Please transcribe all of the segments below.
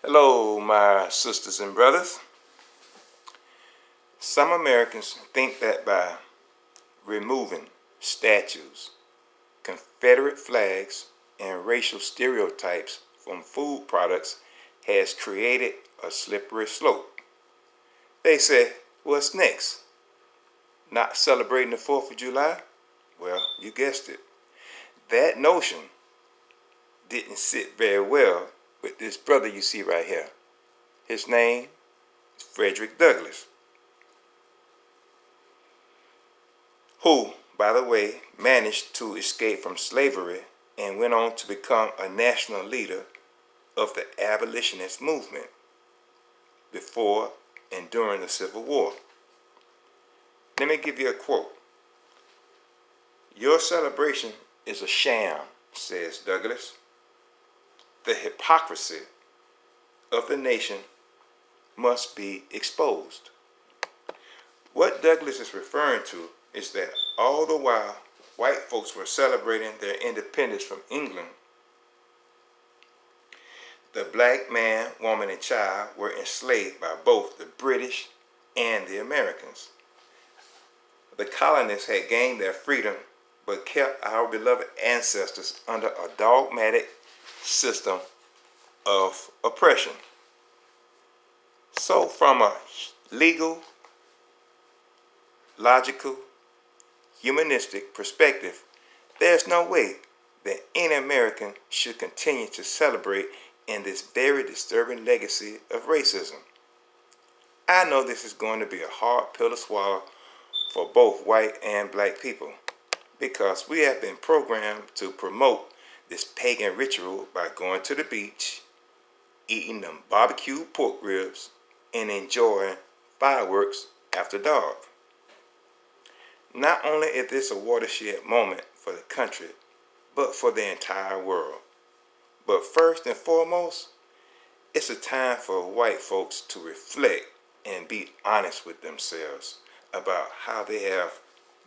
Hello, my sisters and brothers. Some Americans think that by removing statues, Confederate flags, and racial stereotypes from food products has created a slippery slope. They say, what's next? Not celebrating the 4th of July? Well, you guessed it. That notion didn't sit very well with this brother you see right here. His name is Frederick Douglass, who, by the way, managed to escape from slavery and went on to become a national leader of the abolitionist movement before and during the Civil War. Let me give you a quote. "Your celebration is a sham," says Douglass. "The hypocrisy of the nation must be exposed." What Douglass is referring to is that all the while white folks were celebrating their independence from England, the black man, woman, and child were enslaved by both the British and the Americans. The colonists had gained their freedom but kept our beloved ancestors under a dogmatic system of oppression. So from a legal, logical, humanistic perspective, there's no way that any American should continue to celebrate in this very disturbing legacy of racism. I know this is going to be a hard pill to swallow for both white and black people, because we have been programmed to promote this pagan ritual by going to the beach, eating them barbecued pork ribs, and enjoying fireworks after dark. Not only is this a watershed moment for the country, but for the entire world. But first and foremost, it's a time for white folks to reflect and be honest with themselves about how they have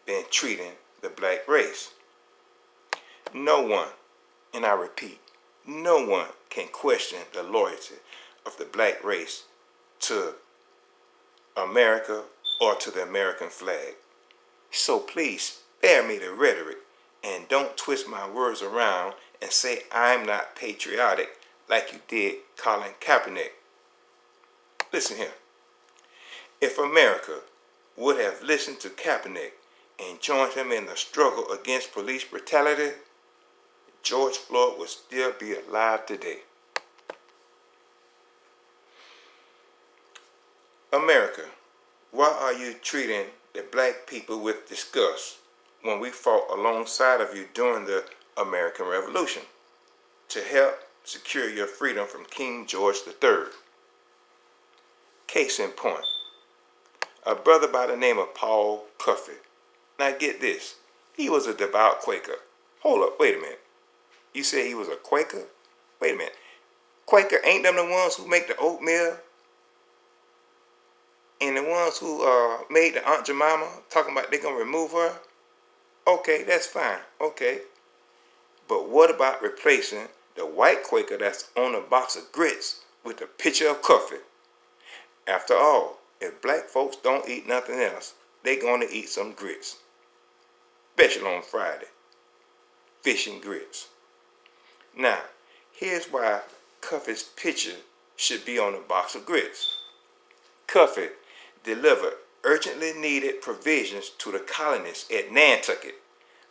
been treating the black race. No one, and I repeat, no one can question the loyalty of the black race to America or to the American flag. So please spare me the rhetoric and don't twist my words around and say I'm not patriotic like you did Colin Kaepernick. Listen here. If America would have listened to Kaepernick and joined him in the struggle against police brutality, George Floyd would still be alive today. America, why are you treating the black people with disgust when we fought alongside of you during the American Revolution to help secure your freedom from King George III? Case in point, a brother by the name of Paul Cuffey. Now get this, he was a devout Quaker. Hold up, wait a minute. You say he was a Quaker? Wait a minute. Quaker, ain't them the ones who make the oatmeal? And the ones who made the Aunt Jemima talking about they're going to remove her? Okay, that's fine. Okay. But what about replacing the white Quaker that's on a box of grits with a picture of Cuffey? After all, if black folks don't eat nothing else, they're going to eat some grits. Especially on Friday. Fish and grits. Now, here's why Cuffey's picture should be on a box of grits. Cuffey delivered urgently needed provisions to the colonists at Nantucket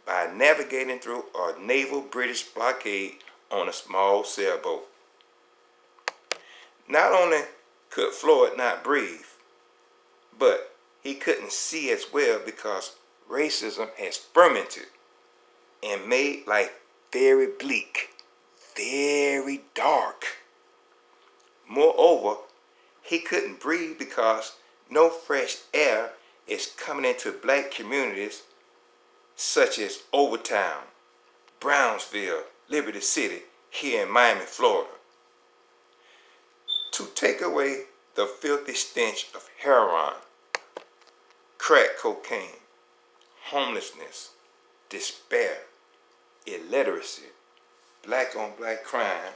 by navigating through a naval British blockade on a small sailboat. Not only could Floyd not breathe, but he couldn't see as well because racism has fermented and made life very bleak, very dark. Moreover, he couldn't breathe because no fresh air is coming into black communities such as Overtown, Brownsville, Liberty City, here in Miami, Florida. To take away the filthy stench of heroin, crack cocaine, homelessness, despair, illiteracy, black on black crime,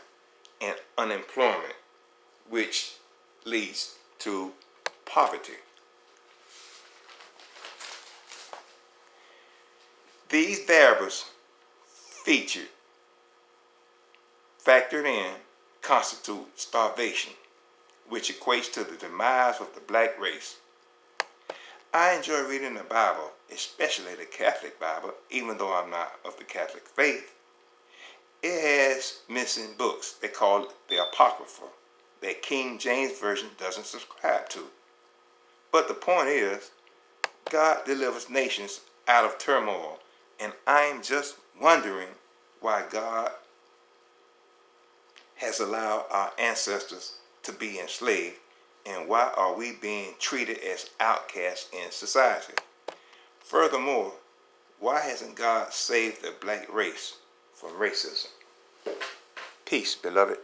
and unemployment, which leads to poverty. These variables factored in, constitute starvation, which equates to the demise of the black race. I enjoy reading the Bible, especially the Catholic Bible, even though I'm not of the Catholic faith. It has missing books. They call it the Apocrypha, that King James Version doesn't subscribe to. But the point is, God delivers nations out of turmoil, and I'm just wondering why God has allowed our ancestors to be enslaved, and why are we being treated as outcasts in society? Furthermore, why hasn't God saved the black race from racism? Peace, beloved.